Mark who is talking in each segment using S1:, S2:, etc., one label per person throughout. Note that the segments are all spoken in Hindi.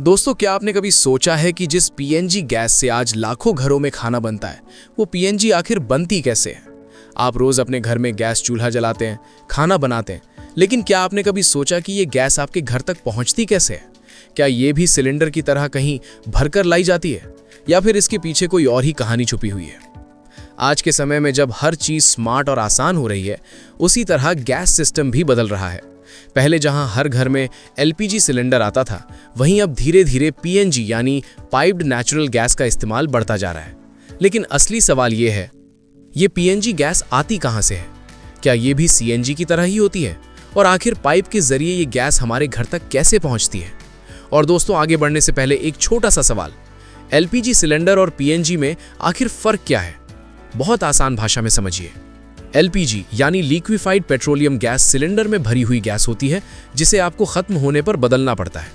S1: दोस्तों, क्या आपने कभी सोचा है कि जिस पीएनजी गैस से आज लाखों घरों में खाना बनता है, वो पीएनजी आखिर बनती कैसे है? आप रोज अपने घर में गैस चूल्हा जलाते हैं, खाना बनाते हैं, लेकिन क्या आपने कभी सोचा कि ये गैस आपके घर तक पहुंचती कैसे है? क्या ये भी सिलेंडर की तरह कहीं भरकर लाई जाती है, या फिर इसके पीछे कोई और ही कहानी छुपी हुई है? आज के समय में जब हर चीज स्मार्ट और आसान हो रही है, उसी तरह गैस सिस्टम भी बदल रहा है। पहले जहां हर घर में एलपीजी सिलेंडर आता था, वहीं अब धीरे धीरे पीएनजी यानी पाइप्ड नेचुरल गैस का इस्तेमाल बढ़ता जा रहा है। लेकिन असली सवाल ये है, ये पीएनजी गैस आती कहां से है? क्या ये भी सीएनजी की तरह ही होती है? और आखिर पाइप के जरिए ये गैस हमारे घर तक कैसे पहुंचती है? और दोस्तों, आगे बढ़ने से पहले एक छोटा सा सवाल, एलपीजी सिलेंडर और पीएनजी में आखिर फर्क क्या है? बहुत आसान भाषा में समझिए। एलपीजी यानी लिक्विफाइड पेट्रोलियम गैस सिलेंडर में भरी हुई गैस होती है, जिसे आपको खत्म होने पर बदलना पड़ता है।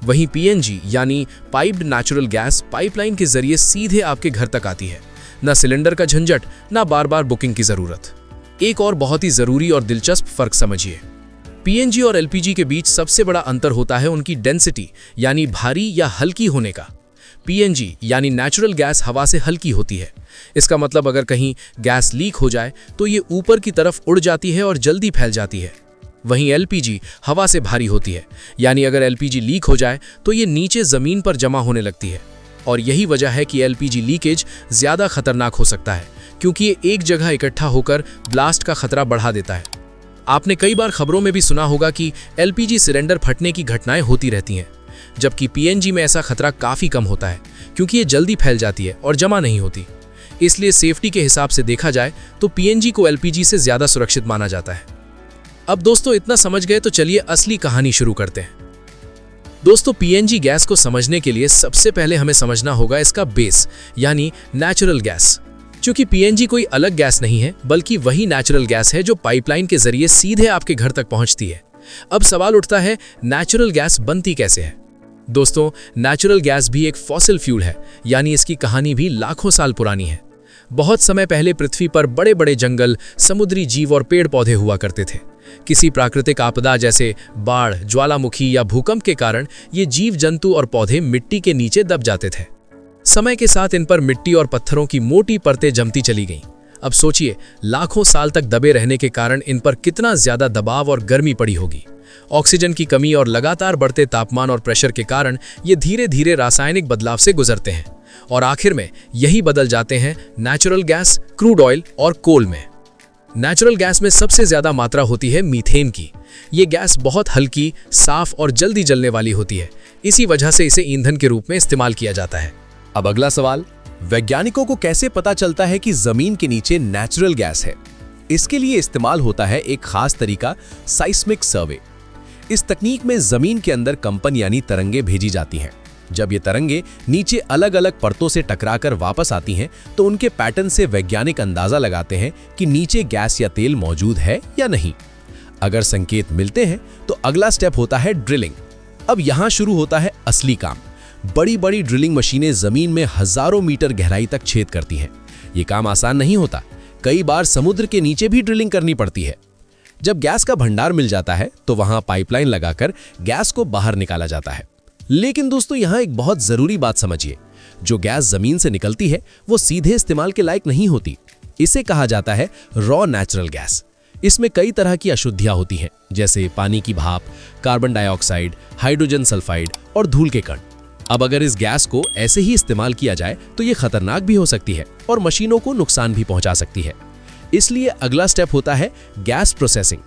S1: वहीं पीएनजी यानी पाइप्ड नेचुरल गैस पाइपलाइन के जरिए सीधे आपके घर तक आती है। ना सिलेंडर का झंझट, ना बार बार बुकिंग की जरूरत। एक और बहुत ही जरूरी और दिलचस्प फर्क समझिए। पीएनजी और एलपीजी के बीच सबसे बड़ा अंतर होता है उनकी डेंसिटी यानी भारी या हल्की होने का। पीएनजी यानी नेचुरल गैस हवा से हल्की होती है। इसका मतलब अगर कहीं गैस लीक हो जाए तो ये ऊपर की तरफ उड़ जाती है और जल्दी फैल जाती है। वहीं एलपीजी हवा से भारी होती है, यानी अगर एलपीजी लीक हो जाए तो ये नीचे जमीन पर जमा होने लगती है। और यही वजह है कि एलपीजी लीकेज ज्यादा खतरनाक हो सकता है, क्योंकि ये एक जगह इकट्ठा होकर ब्लास्ट का खतरा बढ़ा देता है। आपने कई बार खबरों में भी सुना होगा कि एलपीजी सिलेंडर फटने की घटनाएं होती रहती हैं, जबकि पीएनजी में ऐसा खतरा काफी कम होता है, क्योंकि ये जल्दी फैल जाती है और जमा नहीं होती। इसलिए सेफ्टी के हिसाब से देखा जाए तो पीएनजी को एलपीजी से ज्यादा सुरक्षित माना जाता है। अब दोस्तों, इतना समझ गए तो चलिए असली कहानी शुरू करते हैं। दोस्तों, पीएनजी गैस को समझने के लिए सबसे पहले हमें समझना होगा इसका बेस यानी नेचुरल गैस। क्योंकि पीएनजी कोई अलग गैस नहीं है, बल्कि वही नेचुरल गैस है जो पाइपलाइन के जरिए सीधे आपके घर तक पहुंचती है। अब सवाल उठता है, नेचुरल गैस बनती कैसे है? दोस्तों, नेचुरल गैस भी एक फॉसिल फ्यूल है, यानी इसकी कहानी भी लाखों साल पुरानी है। बहुत समय पहले पृथ्वी पर बड़े बड़े जंगल, समुद्री जीव और पेड़ पौधे हुआ करते थे। किसी प्राकृतिक आपदा जैसे बाढ़, ज्वालामुखी या भूकंप के कारण ये जीव जंतु और पौधे मिट्टी के नीचे दब जाते थे। समय के साथ इन पर मिट्टी और पत्थरों की मोटी परतें जमती चली गईं। अब सोचिए, लाखों साल तक दबे रहने के कारण इन पर कितना ज्यादा दबाव और गर्मी पड़ी होगी। ऑक्सीजन की कमी और लगातार बढ़ते तापमान और प्रेशर के कारण ये धीरे धीरे रासायनिक बदलाव से गुजरते हैं और आखिर में यही बदल जाते हैं नेचुरल गैस, क्रूड ऑयल और कोल में। नेचुरल गैस में सबसे ज्यादा मात्रा होती है मीथेन की। ये गैस बहुत हल्की, साफ और जल्दी जलने वाली होती है। इसी वजह से इसे ईंधन के रूप में इस्तेमाल किया जाता है।
S2: अब अगला सवाल, वैज्ञानिकों को कैसे पता चलता है कि जमीन के नीचे नेचुरल गैस है? इसके लिए इस्तेमाल होता है एक खास तरीका, साइस्मिक सर्वे। इस तकनीक में जमीन के अंदर कंपन यानी तरंगे भेजी जाती हैं। जब ये तरंगे नीचे अलग अलग परतों से टकराकर वापस आती हैं, तो उनके पैटर्न से वैज्ञानिक अंदाजा लगाते हैं कि नीचे गैस या तेल मौजूद है या नहीं। अगर संकेत मिलते हैं तो अगला स्टेप होता है ड्रिलिंग। अब यहां शुरू होता है असली काम। बड़ी बड़ी ड्रिलिंग मशीनें जमीन में हजारों मीटर गहराई तक छेद करती हैं। ये काम आसान नहीं होता। कई बार समुद्र के नीचे भी ड्रिलिंग करनी पड़ती है। जब गैस का भंडार मिल जाता है तो वहां पाइपलाइन लगाकर गैस को बाहर निकाला जाता है। लेकिन दोस्तों, यहां एक बहुत जरूरी बात समझिए। जो गैस जमीन से निकलती है वो सीधे इस्तेमाल के लायक नहीं होती। इसे कहा जाता है रॉ नेचुरल गैस। इसमें कई तरह की अशुद्धियां होती हैं, जैसे पानी की भाप, कार्बन डाइऑक्साइड, हाइड्रोजन सल्फाइड और धूल के कण। अब अगर इस गैस को ऐसे ही इस्तेमाल किया जाए तो ये खतरनाक भी हो सकती है और मशीनों को नुकसान भी पहुंचा सकती है। इसलिए अगला स्टेप होता है gas processing.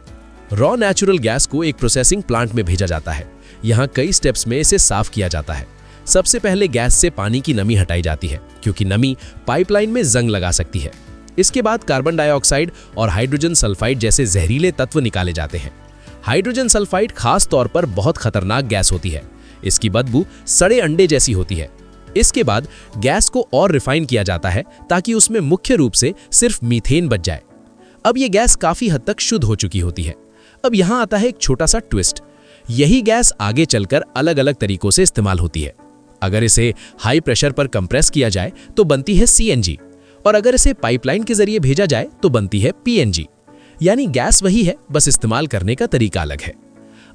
S2: Raw natural gas को एक प्रोसेसिंग प्लांट में भेजा जाता है। यहाँ कई स्टेप्स में इसे साफ किया जाता है। सबसे पहले गैस से पानी की नमी हटाई जाती है, क्योंकि नमी पाइपलाइन में जंग लगा सकती है। इसके बाद कार्बन डाइऑक्साइड और हाइड्रोजन सल्फाइड जैसे जहरीले तत्व निकाले जाते हैं। हाइड्रोजन सल्फाइड खास तौर पर बहुत खतरनाक गैस होती है। इसकी बदबू सड़े अंडे जैसी होती है। इसके बाद गैस को और रिफाइन किया जाता है ताकि उसमें मुख्य रूप से सिर्फ मीथेन बच जाए। अब यह गैस काफी हद तक शुद्ध हो चुकी होती है। अब यहां आता है एक छोटा सा ट्विस्ट। यही गैस आगे चलकर अलग अलग तरीकों से इस्तेमाल होती है। अगर इसे हाई प्रेशर पर कंप्रेस किया जाए तो बनती है सीएनजी, और अगर इसे पाइपलाइन के जरिए भेजा जाए तो बनती है पीएनजी। यानी गैस वही है, बस इस्तेमाल करने का तरीका अलग है।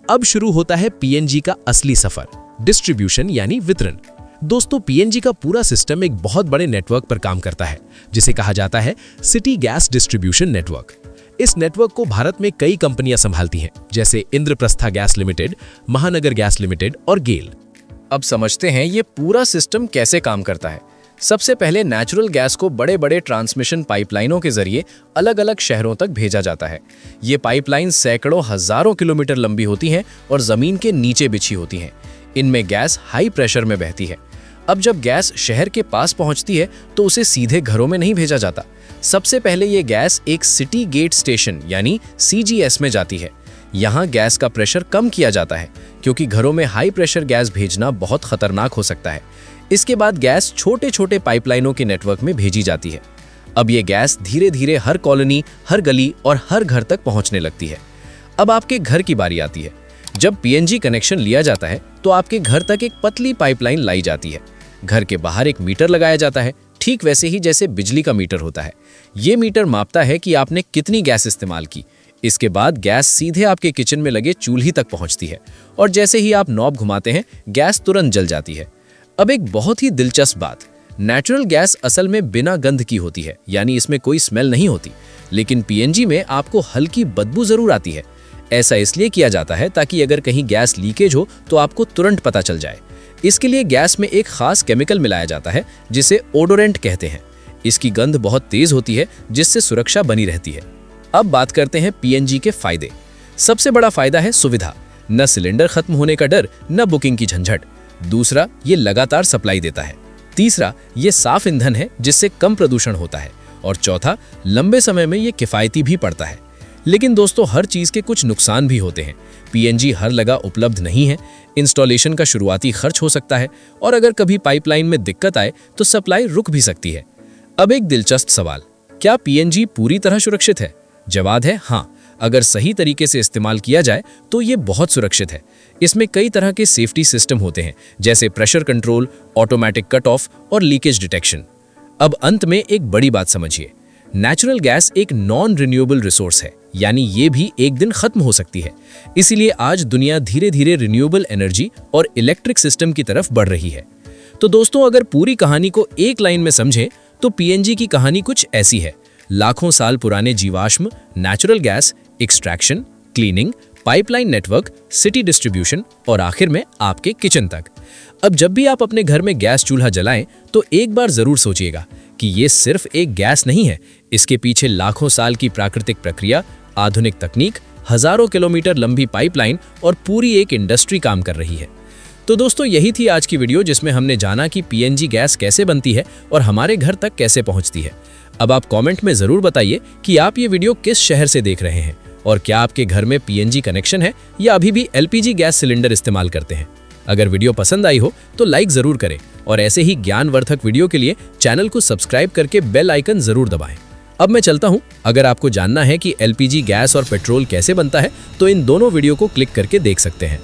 S2: अब शुरू होता है पीएनजी का असली सफर, डिस्ट्रीब्यूशन यानी वितरण। दोस्तों, पीएनजी का पूरा सिस्टम एक बहुत बड़े नेटवर्क पर काम करता है जिसे कहा जाता है सिटी गैस डिस्ट्रीब्यूशन नेटवर्क। इस नेटवर्क को भारत में कई कंपनियां संभालती हैं, जैसे इंद्रप्रस्था गैस लिमिटेड, महानगर गैस लिमिटेड और गेल।
S1: अब समझते हैं ये पूरा सिस्टम कैसे काम करता है। सबसे पहले नेचुरल गैस को बड़े बड़े ट्रांसमिशन पाइपलाइनों के जरिए अलग अलग शहरों तक भेजा जाता है। ये पाइपलाइन सैकड़ों हजारों किलोमीटर लंबी होती हैं और जमीन के नीचे बिछी होती हैं। इनमें गैस हाई प्रेशर में बहती है। अब जब गैस शहर के पास पहुंचती है तो उसे सीधे घरों में नहीं भेजा जाता। सबसे पहले ये गैस एक सिटी गेट स्टेशन यानी CGS में जाती है। यहाँ गैस का प्रेशर कम किया जाता है क्योंकि घरों में हाई प्रेशर गैस भेजना बहुत खतरनाक हो सकता है। इसके बाद गैस छोटे छोटे पाइपलाइनों के नेटवर्क में भेजी जाती है। अब ये गैस धीरे धीरे हर कॉलोनी, हर गली और हर घर तक पहुंचने लगती है। अब आपके घर की बारी आती है। जब पीएनजी कनेक्शन लिया जाता है तो आपके घर तक एक पतली पाइपलाइन लाई जाती है। घर के बाहर एक मीटर लगाया जाता है, ठीक वैसे ही जैसे बिजली का मीटर होता है। ये मीटर मापता है कि आपने कितनी गैस इस्तेमाल की। इसके बाद गैस सीधे आपके किचन में लगे चूल्हे तक पहुंचती है और जैसे ही आप नॉब घुमाते हैं गैस तुरंत जल जाती है। अब एक बहुत ही दिलचस्प बात, नेचुरल गैस असल में बिना गंध की होती है, यानी इसमें कोई स्मेल नहीं होती। लेकिन पीएनजी में आपको हल्की बदबू जरूर आती है। ऐसा इसलिए किया जाता है ताकि अगर कहीं गैस लीकेज हो तो आपको तुरंत पता चल जाए। इसके लिए गैस में एक खास केमिकल मिलाया जाता है जिसे ओडोरेंट कहते हैं। इसकी गंध बहुत तेज होती है जिससे सुरक्षा बनी रहती है। अब बात करते हैं पीएनजी के फायदे। सबसे बड़ा फायदा है सुविधा। न सिलेंडर खत्म होने का डर, न बुकिंग की झंझट। दूसरा, ये लगातार सप्लाई देता है। तीसरा, ये साफ ईंधन है जिससे कम प्रदूषण होता है। और चौथा, लंबे समय में ये किफायती भी पड़ता है। लेकिन दोस्तों, हर चीज के कुछ नुकसान भी होते हैं। पीएनजी हर जगह उपलब्ध नहीं है। इंस्टॉलेशन का शुरुआती खर्च हो सकता है और अगर कभी पाइपलाइन में दिक्कत आए तो सप्लाई रुक भी सकती है। अब एक दिलचस्प सवाल, क्या पीएनजी पूरी तरह सुरक्षित है? जवाब है हाँ। अगर सही तरीके से इस्तेमाल किया जाए तो ये बहुत सुरक्षित है। इसमें कई तरह के सेफ्टी सिस्टम होते हैं, जैसे pressure control, automatic cut off और लीकेज डिटेक्शन। अब अंत में एक बड़ी बात समझिए, नेचुरल गैस एक नॉन रिन्यूएबल रिसोर्स है, यानी ये भी एक दिन खत्म हो सकती है। इसीलिए आज दुनिया धीरे धीरे रिन्यूएबल एनर्जी और इलेक्ट्रिक सिस्टम की तरफ बढ़ रही है। तो दोस्तों, अगर पूरी कहानी को एक लाइन में समझें तो पीएनजी की कहानी कुछ ऐसी है। लाखों साल पुराने जीवाश्म, natural gas, extraction, cleaning, pipeline network, city distribution और आखिर में आपके किचन तक। अब जब भी आप अपने घर में गैस चूल्हा जलाएं तो एक बार जरूर सोचिएगा कि ये सिर्फ एक गैस नहीं है। इसके पीछे लाखों साल की प्राकृतिक प्रक्रिया, आधुनिक तकनीक, हजारों किलोमीटर लंबी पाइपलाइन और पूरी एक इंडस्ट्री काम कर रही है। तो दोस्तों, यही थी आज की वीडियो जिसमें हमने जाना कि पीएनजी गैस कैसे बनती है और हमारे घर तक कैसे पहुंचती है। अब आप कमेंट में जरूर बताइए कि आप ये वीडियो किस शहर से देख रहे हैं और क्या आपके घर में पीएनजी कनेक्शन है या अभी भी एलपीजी गैस सिलेंडर इस्तेमाल करते हैं। अगर वीडियो पसंद आई हो तो लाइक जरूर करें और ऐसे ही ज्ञानवर्धक वीडियो के लिए चैनल को सब्सक्राइब करके बेल आइकन जरूर दबाएं। अब मैं चलता हूं। अगर आपको जानना है कि एलपीजी गैस और पेट्रोल कैसे बनता है तो इन दोनों वीडियो को क्लिक करके देख सकते हैं।